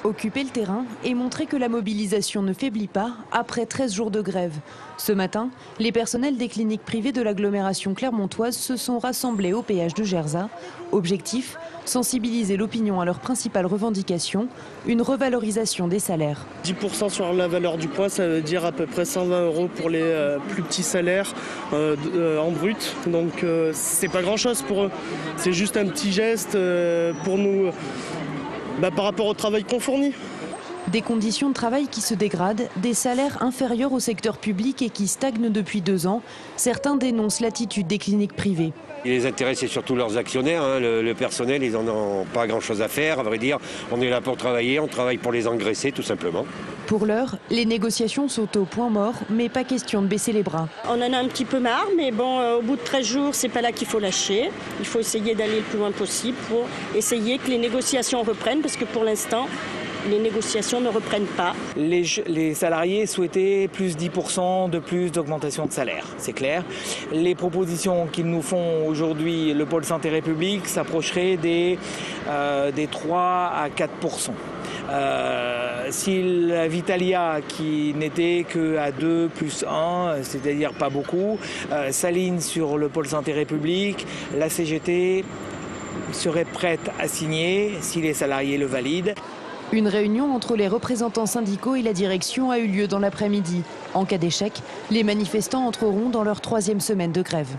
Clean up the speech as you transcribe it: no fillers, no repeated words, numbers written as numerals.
Occuper le terrain et montrer que la mobilisation ne faiblit pas après 13 jours de grève. Ce matin, les personnels des cliniques privées de l'agglomération clermontoise se sont rassemblés au péage de Gerzat. Objectif, sensibiliser l'opinion à leurs principales revendications, une revalorisation des salaires. 10% sur la valeur du point, ça veut dire à peu près 120 € pour les plus petits salaires en brut. Donc c'est pas grand chose pour eux. C'est juste un petit geste pour nous. Par rapport au travail qu'on fournit. Des conditions de travail qui se dégradent, des salaires inférieurs au secteur public et qui stagnent depuis 2 ans. Certains dénoncent l'attitude des cliniques privées. Et les intérêts, c'est surtout leurs actionnaires. Le personnel, ils n'en ont pas grand-chose à faire. À vrai dire, on est là pour travailler, on travaille pour les engraisser, tout simplement. Pour l'heure, les négociations sont au point mort, mais pas question de baisser les bras. On en a un petit peu marre, mais bon, au bout de 13 jours, c'est pas là qu'il faut lâcher. Il faut essayer d'aller le plus loin possible pour essayer que les négociations reprennent, parce que pour l'instant, les négociations ne reprennent pas. Les salariés souhaitaient plus 10% de plus d'augmentation de salaire, c'est clair. Les propositions qu'ils nous font aujourd'hui, le pôle Santé République, s'approcherait des 3 à 4%. Si la Vitalia, qui n'était qu'à 2 plus 1, c'est-à-dire pas beaucoup, s'aligne sur le pôle Santé République, la CGT serait prête à signer si les salariés le valident. Une réunion entre les représentants syndicaux et la direction a eu lieu dans l'après-midi. En cas d'échec, les manifestants entreront dans leur 3e semaine de grève.